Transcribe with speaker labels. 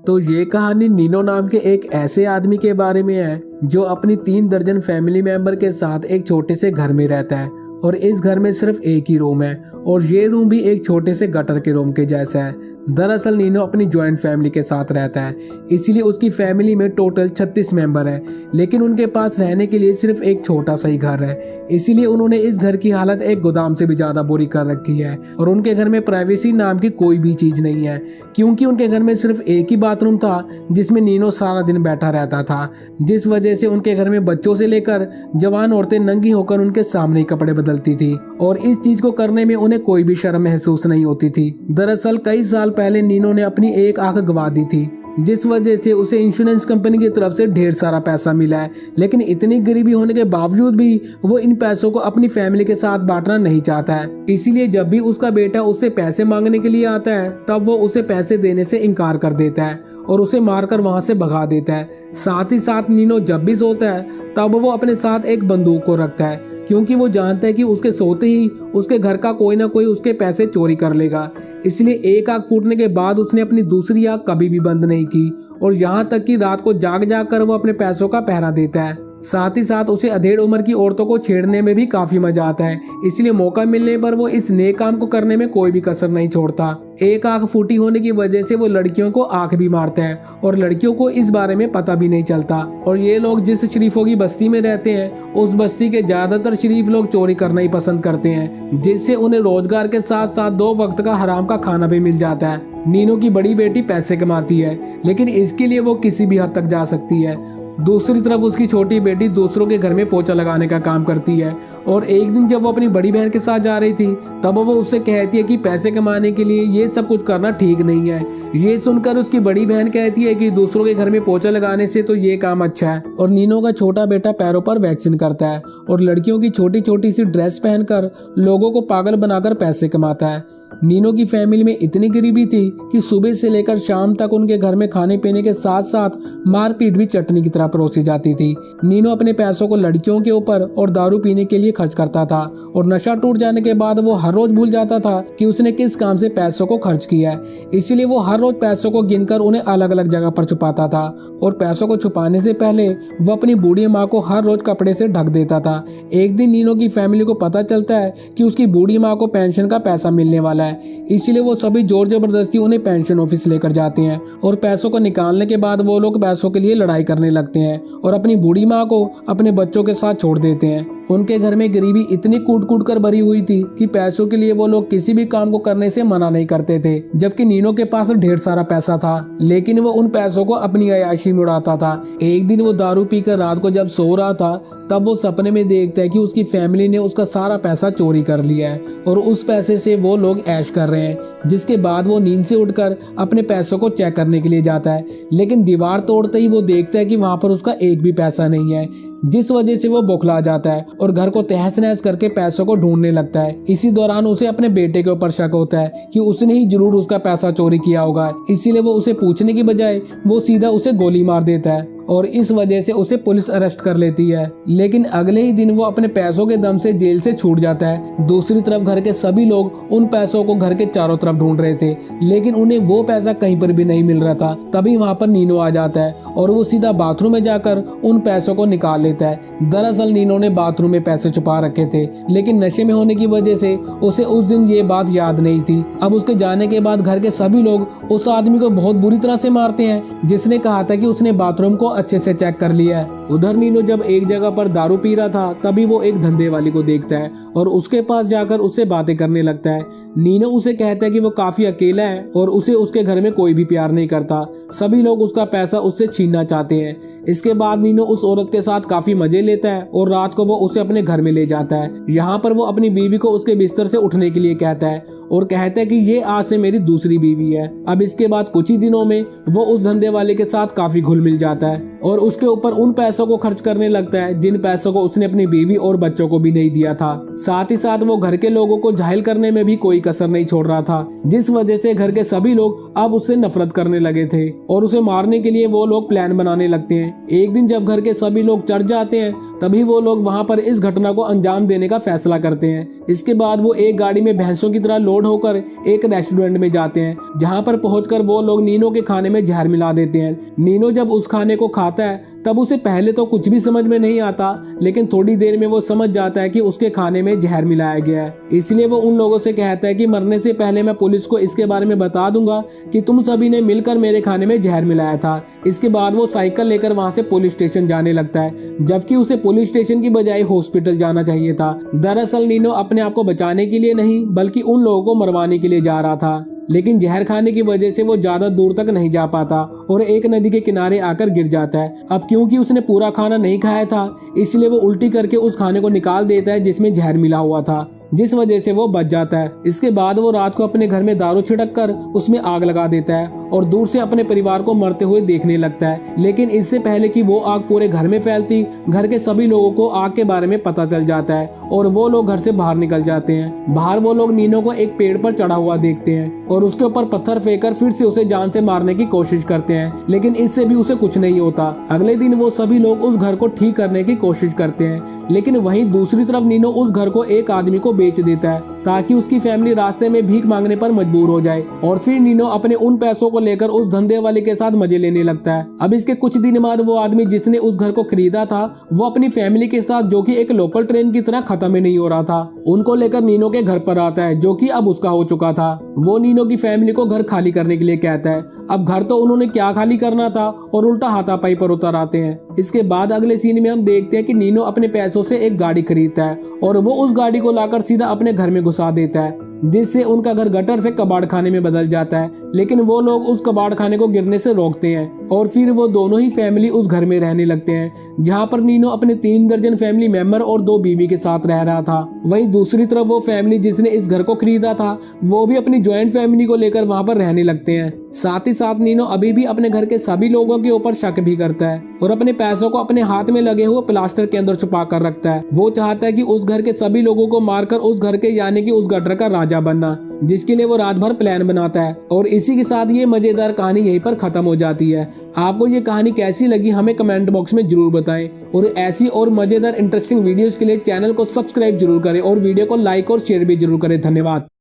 Speaker 1: तो ये कहानी नीनो नाम के एक ऐसे आदमी के बारे में है जो अपनी 3 दर्जन फैमिली मेंबर के साथ एक छोटे से घर में रहता है और इस घर में सिर्फ एक ही रूम है और ये रूम भी एक छोटे से गटर के रूम के जैसा है। दरअसल नीनो अपनी ज्वाइंट फैमिली के साथ रहता है, इसीलिए उसकी फैमिली में टोटल 36 मेंबर हैं, लेकिन उनके पास रहने के लिए सिर्फ एक छोटा सा ही घर है। इसीलिए उन्होंने इस घर की हालत एक गोदाम से भी ज्यादा बुरी कर रखी है और उनके घर में प्राइवेसी नाम की कोई भी चीज नहीं है, क्योंकि उनके घर में सिर्फ एक ही बाथरूम था जिसमें नीनो सारा दिन बैठा रहता था, जिस वजह से उनके घर में बच्चों से लेकर जवान औरतें नंगी होकर उनके सामने ही कपड़े बदलती थी और इस चीज को करने में उन्हें कोई भी शर्म महसूस नहीं होती थी। दरअसल कई साल पहले नीनो ने अपनी एक आंख गंवा दी थी, जिस वजह से उसे इंश्योरेंस कंपनी की तरफ से ढेर सारा पैसा मिला है, लेकिन इतनी गरीबी होने के बावजूद भी वो इन पैसों को अपनी फैमिली के साथ बांटना नहीं चाहता है। इसीलिए जब भी उसका बेटा उससे पैसे मांगने के लिए आता है तब वो उसे पैसे देने से इनकार कर देता है और उसे मारकर वहां से भगा देता है। साथ ही साथ नीनो जब भी सोता है तब वो अपने साथ एक बंदूक को रखता है, क्योंकि वो जानता है कि उसके सोते ही उसके घर का कोई ना कोई उसके पैसे चोरी कर लेगा। इसलिए एक आंख फूटने के बाद उसने अपनी दूसरी आंख कभी भी बंद नहीं की और यहाँ तक कि रात को जाग जाग कर वो अपने पैसों का पहरा देता है। साथ ही साथ उसे अधेड़ उम्र की औरतों को छेड़ने में भी काफी मजा आता है, इसलिए मौका मिलने पर वो इस नेक काम को करने में कोई भी कसर नहीं छोड़ता। एक आंख फूटी होने की वजह से वो लड़कियों को आंख भी मारता है और लड़कियों को इस बारे में पता भी नहीं चलता। और ये लोग जिस शरीफों की बस्ती में रहते हैं उस बस्ती के ज्यादातर शरीफ लोग चोरी करना ही पसंद करते हैं, जिससे उन्हें रोजगार के साथ साथ 2 वक्त का हराम का खाना भी मिल जाता है। नीनो की बड़ी बेटी पैसे कमाती है, लेकिन इसके लिए वो किसी भी हद तक जा सकती है। दूसरी तरफ उसकी छोटी बेटी दूसरों के घर में पोछा लगाने का काम करती है और एक दिन जब वो अपनी बड़ी बहन के साथ जा रही थी तब वो उससे कहती है कि पैसे कमाने के लिए ये सब कुछ करना ठीक नहीं है। ये सुनकर उसकी बड़ी बहन कहती है कि दूसरों के घर में पोछा लगाने से तो ये काम अच्छा है। और नीनो का छोटा बेटा पैरों पर वैक्सीन करता है और लड़कियों की छोटी छोटी सी ड्रेस पहनकर लोगों को पागल बनाकर पैसे कमाता है। नीनो की फैमिली में इतनी गरीबी थी कि सुबह से लेकर शाम तक उनके घर में खाने पीने के साथ साथ मारपीट भी चटनी की तरह परोसी जाती थी। नीनो अपने पैसों को लड़कियों के ऊपर और दारू पीने के लिए खर्च करता था और नशा टूट जाने के बाद वो हर रोज भूल जाता था कि उसने किस काम से पैसों को खर्च किया है। इसीलिए वो हर रोज पैसों को गिनकर उन्हें अलग अलग जगह पर छुपाता था और पैसों को छुपाने से पहले वो अपनी बूढ़ी माँ को हर रोज कपड़े से ढक देता था। एक दिन नीनो की फैमिली को पता चलता है कि उसकी बूढ़ी माँ को पेंशन का पैसा मिलने वाला है, इसलिए वो सभी जोर जबरदस्ती उन्हें पेंशन ऑफिस लेकर जाते हैं और पैसों को निकालने के बाद वो लोग पैसों के लिए लड़ाई करने लगते हैं और अपनी बूढ़ी माँ को अपने बच्चों के साथ छोड़ देते हैं। उनके घर में गरीबी इतनी कूट कूट कर भरी हुई थी कि पैसों के लिए वो लोग किसी भी काम को करने से मना नहीं करते थे, जबकि नीनो के पास ढेर सारा पैसा था, लेकिन वो उन पैसों को अपनी अय्याशी में उड़ाता था। एक दिन वो दारू पीकर रात को जब सो रहा था तब वो सपने में देखता है कि उसकी फैमिली ने उसका सारा पैसा चोरी कर लिया है और उस पैसे से वो लोग ऐश कर रहे हैं। जिसके बाद वो नींद से उठकर अपने पैसों को चेक करने के लिए जाता है, लेकिन दीवार तोड़ते ही वो देखता है कि वहां पर उसका एक भी पैसा नहीं है, जिस वजह से वो बौखला जाता है और घर को तहस नहस करके पैसों को ढूंढने लगता है। इसी दौरान उसे अपने बेटे के ऊपर शक होता है कि उसने ही जरूर उसका पैसा चोरी किया होगा, इसीलिए वो उसे पूछने की बजाय वो सीधा उसे गोली मार देता है और इस वजह से उसे पुलिस अरेस्ट कर लेती है। लेकिन अगले ही दिन वो अपने पैसों के दम से जेल से छूट जाता है। दूसरी तरफ घर के सभी लोग उन पैसों को घर के चारों तरफ ढूंढ रहे थे, लेकिन उन्हें वो पैसा कहीं पर भी नहीं मिल रहा था। तभी वहां पर नीनो आ जाता है और वो सीधा बाथरूम में जाकर उन पैसों को निकाल लेता है। दरअसल नीनो ने बाथरूम में पैसे छुपा रखे थे, लेकिन नशे में होने की वजह से उसे उस दिन ये बात याद नहीं थी। अब उसके जाने के बाद घर के सभी लोग उस आदमी को बहुत बुरी तरह से मारते हैं जिसने कहा था कि उसने बाथरूम को अच्छे से चेक कर लिया है। उधर नीनो जब एक जगह पर दारू पी रहा था तभी वो एक धंधे वाली को देखता है और उसके पास जाकर उससे बातें करने लगता है। नीनो उसे कहता है कि वो काफी अकेला है और उसे उसके घर में कोई भी प्यार नहीं करता, सभी लोग उसका पैसा उससे छीनना चाहते हैं। इसके बाद नीनो उस औरत के साथ काफी मजे लेता है और रात को वो उसे अपने घर में ले जाता है। यहाँ पर वो अपनी बीवी को उसके बिस्तर से उठने के लिए कहता है और कहता है कि ये आज से मेरी दूसरी बीवी है। अब इसके बाद कुछ ही दिनों में वो उस धंधे वाले के साथ काफी घुल मिल जाता है और उसके ऊपर उन पैसों पैसों को खर्च करने लगता है जिन पैसों को उसने अपनी बीवी और बच्चों को भी नहीं दिया था। साथ ही साथ वो घर के लोगों को घायल करने में भी कोई कसर नहीं छोड़ रहा था, जिस वजह से घर के सभी लोग अब उससे नफरत करने लगे थे और उसे मारने के लिए वो लोग प्लान बनाने लगते हैं। एक दिन जब घर के सभी लोग चढ़ जाते हैं तभी वो लोग वहां पर इस घटना को अंजाम देने का फैसला करते हैं। इसके बाद वो एक गाड़ी में भैंसों की तरह लोड होकर एक रेस्टोरेंट में जाते हैं, जहां पर पहुंचकर वो लोग नीनो के खाने में जहर मिला देते हैं। नीनो जब उस खाने को खाता है तब उसे पहले तो कुछ भी समझ में नहीं आता, लेकिन थोड़ी देर में वो समझ जाता है कि उसके खाने में जहर मिलाया गया है। इसलिए वो उन लोगों से कहता है कि मरने से पहले मैं पुलिस को इसके बारे में बता दूंगा कि तुम सभी ने मिलकर मेरे खाने में जहर मिलाया था। इसके बाद वो साइकिल लेकर वहां से पुलिस स्टेशन जाने लगता है, जबकि उसे पुलिस स्टेशन की बजाय हॉस्पिटल जाना चाहिए था। दरअसल नीनो अपने आप को बचाने के लिए नहीं बल्कि उन लोगों को मरवाने के लिए जा रहा था, लेकिन जहर खाने की वजह से वो ज्यादा दूर तक नहीं जा पाता और एक नदी के किनारे आकर गिर जाता है। अब क्योंकि उसने पूरा खाना नहीं खाया था इसलिए वो उल्टी करके उस खाने को निकाल देता है जिसमें जहर मिला हुआ था, जिस वजह से वो बच जाता है। इसके बाद वो रात को अपने घर में दारू छिड़क कर उसमें आग लगा देता है और दूर से अपने परिवार को मरते हुए देखने लगता है। लेकिन इससे पहले कि वो आग पूरे घर में फैलती, घर के सभी लोगों को आग के बारे में पता चल जाता है और वो लोग घर से बाहर निकल जाते हैं। बाहर वो लोग नीनो को एक पेड़ पर चढ़ा हुआ देखते हैं और उसके ऊपर पत्थर फेंककर फिर से उसे जान से मारने की कोशिश करते हैं, लेकिन इससे भी उसे कुछ नहीं होता। अगले दिन वो सभी लोग उस घर को ठीक करने की कोशिश करते हैं, लेकिन वहीं दूसरी तरफ नीनो उस घर को एक आदमी को बेच देता है ताकि उसकी फैमिली रास्ते में भीख मांगने पर मजबूर हो जाए। और फिर नीनो अपने उन पैसों को लेकर उस धंधे वाले के साथ मजे लेने लगता है। अब इसके कुछ दिन बाद वो आदमी जिसने उस घर को खरीदा था वो अपनी फैमिली के साथ, जो कि एक लोकल ट्रेन की तरह खत्म ही नहीं हो रहा था, उनको लेकर नीनो के घर पर आता है, जो कि अब उसका हो चुका था। वो नीनो की फैमिली को घर खाली करने के लिए कहता है। अब घर तो उन्होंने क्या खाली करना था और उल्टा हाथापाई पर उतर आते हैं। इसके बाद अगले सीन में हम देखते हैं कि नीनो अपने पैसों से एक गाड़ी खरीदता है और वो उस गाड़ी को लाकर सीधा अपने घर में घुसा देता है, जिससे उनका घर गटर से कबाड़ खाने में बदल जाता है। लेकिन वो लोग उस कबाड़ खाने को गिरने से रोकते हैं और फिर वो दोनों ही फैमिली उस घर में रहने लगते हैं, जहां पर नीनो अपने 3 दर्जन फैमिली मेंबर और 2 बीवी के साथ रह रहा था। वहीं दूसरी तरफ वो फैमिली जिसने इस घर को खरीदा था वो भी अपनी ज्वाइंट फैमिली को लेकर वहां पर रहने लगते हैं। साथ ही साथ नीनो अभी भी अपने घर के सभी लोगों के ऊपर शक भी करता है और अपने पैसों को अपने हाथ में लगे हुए प्लास्टर के अंदर छुपा कर रखता है। वो चाहता है कि उस घर के सभी लोगों को मारकर उस घर के यानी कि उस गटर का राजा बनना, जिसके लिए वो रात भर प्लान बनाता है। और इसी के साथ ये मजेदार कहानी यहीं पर खत्म हो जाती है। आपको ये कहानी कैसी लगी हमें कमेंट बॉक्स में जरूर बताएं और ऐसी और मजेदार इंटरेस्टिंग वीडियोस के लिए चैनल को सब्सक्राइब जरूर करें और वीडियो को लाइक और शेयर भी जरूर करें। धन्यवाद।